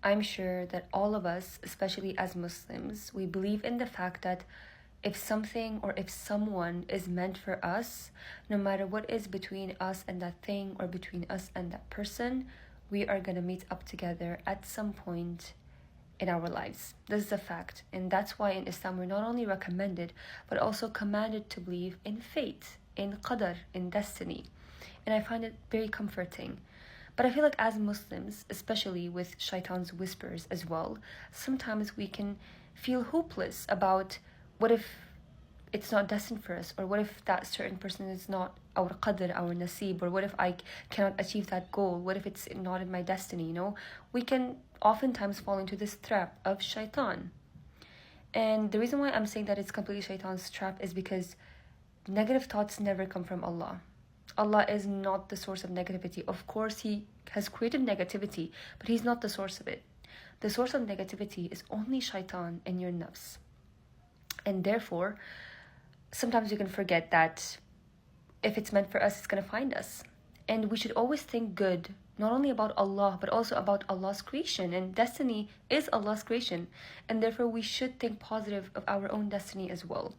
I'm sure that all of us, especially as Muslims, we believe in the fact that if something or if someone is meant for us, no matter what is between us and that thing or between us and that person, we are going to meet up together at some point in our lives. This is a fact. And that's why in Islam we're not only recommended, but also commanded to believe in fate, in qadr, in destiny. And I find it very comforting. But I feel like as Muslims, especially with shaitan's whispers as well, sometimes we can feel hopeless about what if it's not destined for us, or what if that certain person is not our qadr, our nasib, or what if I cannot achieve that goal, what if it's not in my destiny, We can oftentimes fall into this trap of shaitan. And the reason why I'm saying that it's completely shaitan's trap is because negative thoughts never come from Allah. Allah is not the source of negativity. Of course, He has created negativity, but He's not the source of it. The source of negativity is only shaitan and your nafs. And therefore, sometimes you can forget that if it's meant for us, it's going to find us. And we should always think good, not only about Allah, but also about Allah's creation. And destiny is Allah's creation. And therefore, we should think positive of our own destiny as well.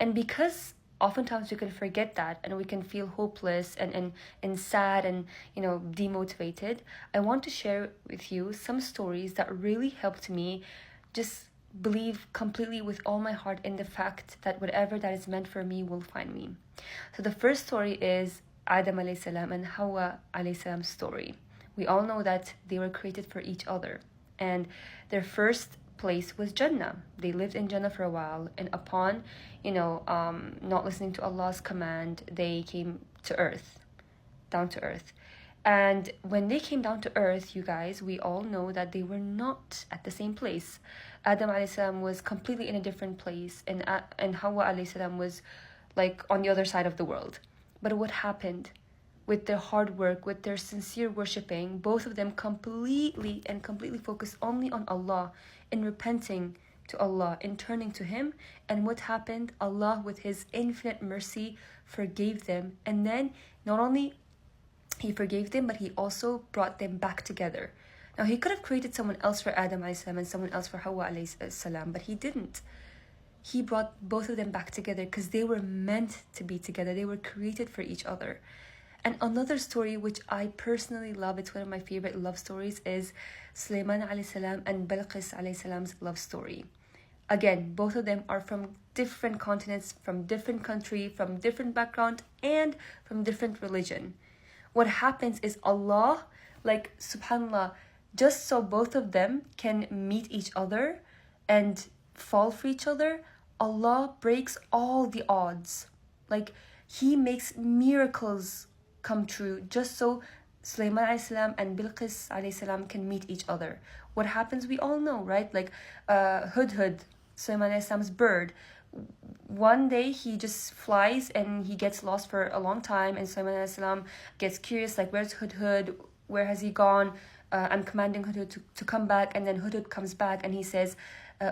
And because oftentimes we can forget that and we can feel hopeless and sad and demotivated, I want to share with you some stories that really helped me just believe completely with all my heart in the fact that whatever that is meant for me will find me. So the first story is Adam alayhi salam and Hawa alayhi salam's story. We all know that they were created for each other, and their first place was Jannah. They lived in Jannah for a while, and upon not listening to Allah's command, they came to earth, down to earth. And when they came down to earth, you guys, we all know that they were not at the same place. Adam alayhi salam was completely in a different place, and Hawa alayhi salam was like on the other side of the world. But what happened? With their hard work, with their sincere worshipping, both of them completely focused only on Allah, in repenting to Allah, in turning to Him. And what happened? Allah, with His infinite mercy, forgave them. And then not only He forgave them, but He also brought them back together. Now, He could have created someone else for Adam alayhi salam and someone else for Hawa alayhi salam, but He didn't. He brought both of them back together because they were meant to be together. They were created for each other. And another story which I personally love, it's one of my favorite love stories, is Sulaiman alayhi salam and Bilqis alayhi salam's love story. Again, both of them are from different continents, from different country, from different background, and from different religion. What happens is Allah, subhanallah, just so both of them can meet each other and fall for each other, Allah breaks all the odds. He makes miracles come true just so Sulaiman alayhi salam and Bilqis alayhi salam can meet each other. What happens, we all know, right? Hudhud, Sulaiman alayhi salam's bird, one day he just flies and he gets lost for a long time, and Sulaiman alayhi salam gets curious, where's Hudhud? Where has he gone? I'm commanding Hudhud to come back. And then Hudhud comes back and he says,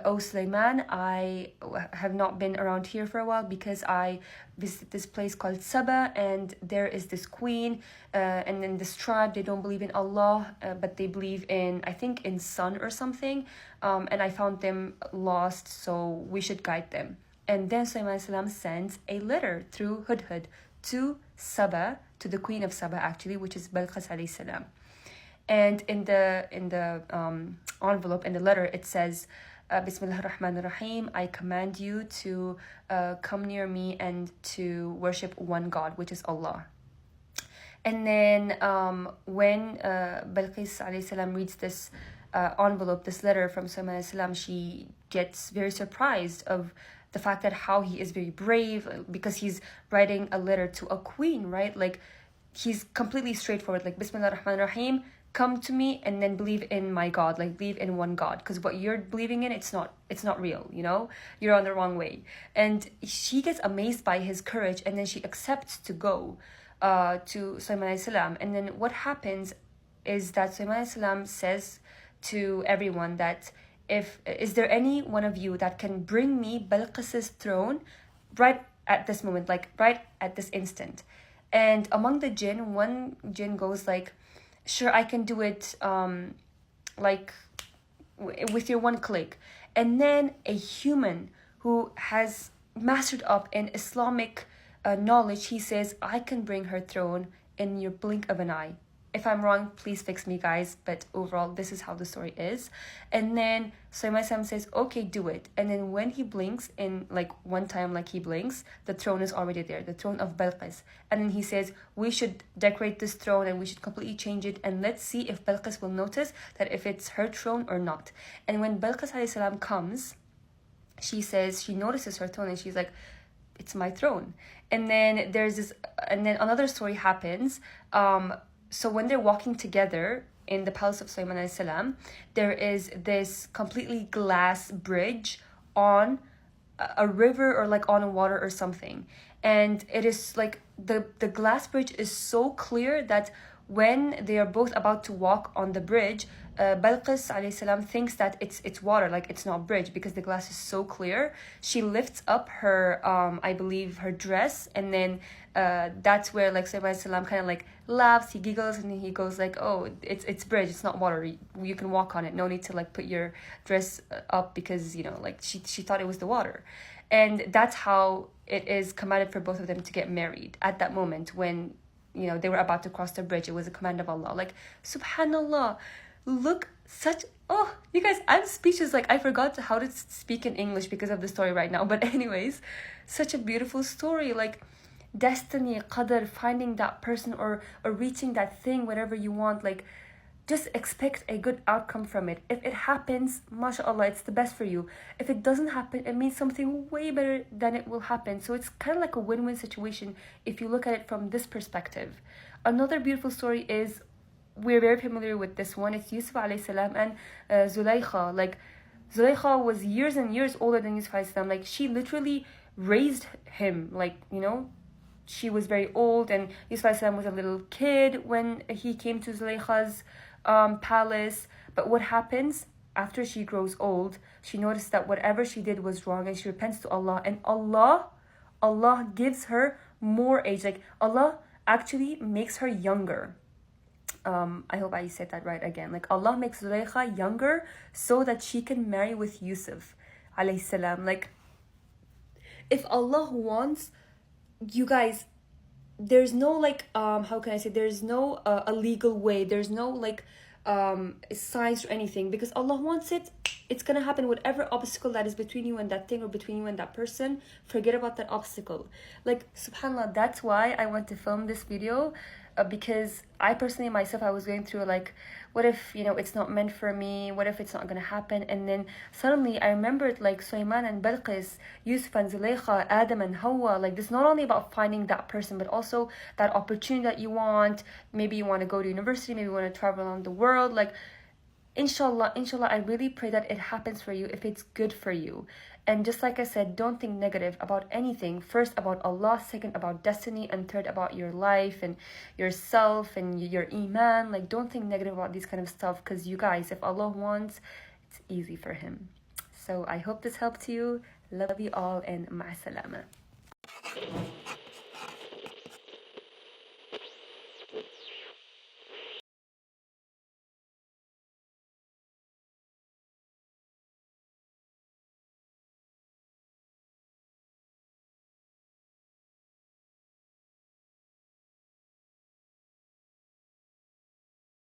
oh Sulaiman, I have not been around here for a while because I visited this place called Saba, and there is this queen and then this tribe, they don't believe in Allah, but they believe in, I think, in sun or something, and I found them lost, so we should guide them. And then Sulaiman salam sends a letter through Hudhud to Saba, to the queen of Saba actually, which is Bilqis alayhi salam. And in the envelope, in the letter, it says, Bismillah ar-Rahman ar-Rahim, I command you to come near me and to worship one God, which is Allah. And then when Bilqis alayhi salam reads this envelope, this letter from Sulaiman alayhi salam, she gets very surprised of the fact that how he is very brave, because he's writing a letter to a queen, right? He's completely straightforward, Bismillah ar-Rahman ar-Rahim, come to me and then believe in my God, believe in one God, because what you're believing in, it's not real, you're on the wrong way. And she gets amazed by his courage, and then she accepts to go to Sulaiman alayhi salam. And then what happens is that Sulaiman alayhi salam says to everyone that, is there any one of you that can bring me Bilqis's throne right at this moment, right at this instant? And among the jinn, one jinn goes sure, I can do it with your one click. And then a human who has mastered up in Islamic knowledge, he says, I can bring her throne in your blink of an eye. If I'm wrong, please fix me, guys. But overall, this is how the story is. And then Sulaiman says, okay, do it. And then when he blinks, in like one time, like he blinks, the throne is already there, the throne of Balqis. And then he says, we should decorate this throne and we should completely change it. And let's see if Balqis will notice that if it's her throne or not. And when Balqis alayhi salam comes, she says, she notices her throne and she's like, it's my throne. And then there's this, and then another story happens. So when they're walking together in the palace of Sulaiman alayhi salam, there is this completely glass bridge on a river or like on a water or something. And it is like the glass bridge is so clear that when they are both about to walk on the bridge, Balqis alayhi salam thinks that it's water, like it's not bridge, because the glass is so clear. She lifts up her I believe her dress, and then that's where like Sulaiman alayhi salam kind of like laughs, he giggles, and then he goes like, oh, it's bridge, it's not water, you can walk on it, no need to like put your dress up, because you know, like she thought it was the water. And that's how it is commanded for both of them to get married at that moment when, you know, they were about to cross the bridge. It was a command of Allah. Like, subhanallah, look, such, oh, you guys, I'm speechless. Like, I forgot how to speak in English because of the story right now. But anyways, such a beautiful story. Like, destiny, qadr, finding that person or reaching that thing, whatever you want. Like, just expect a good outcome from it. If it happens, mashallah, it's the best for you. If it doesn't happen, it means something way better than it will happen. So it's kind of like a win-win situation if you look at it from this perspective. Another beautiful story is, we're very familiar with this one. It's Yusuf alayhi salam and Zulaykha. Like, Zulaykha was years and years older than Yusuf alayhi salam. Like, she literally raised him. Like, you know, she was very old, and Yusuf alayhi salam was a little kid when he came to Zulaykha's palace. But what happens after she grows old, she noticed that whatever she did was wrong, and she repents to Allah, and Allah gives her more age. Like, Allah actually makes her younger. I hope I said that right again. Like, Allah makes Zulaykha younger so that she can marry with Yusuf alayhi salam. Like, if Allah wants, you guys, there's no like how can I say, there's no a legal way, there's no like science or anything, because Allah wants it, it's gonna happen. Whatever obstacle that is between you and that thing, or between you and that person, forget about that obstacle. Like, subhanallah, that's why I want to film this video, because I personally myself, I was going through like, what if, you know, it's not meant for me, what if it's not gonna happen? And then suddenly I remembered like Sulaiman and Balqis, Yusuf and Zulaykha, Adam and Hawa. Like, this is not only about finding that person, but also that opportunity that you want. Maybe you want to go to university, maybe you want to travel around the world. Like, inshallah, I really pray that it happens for you if it's good for you. And just like I said, don't think negative about anything. First about Allah, second about destiny, and third about your life and yourself and your iman. Like, don't think negative about these kind of stuff, because you guys, if Allah wants, it's easy for him. So I hope this helped you. Love you all, and ma'asalama.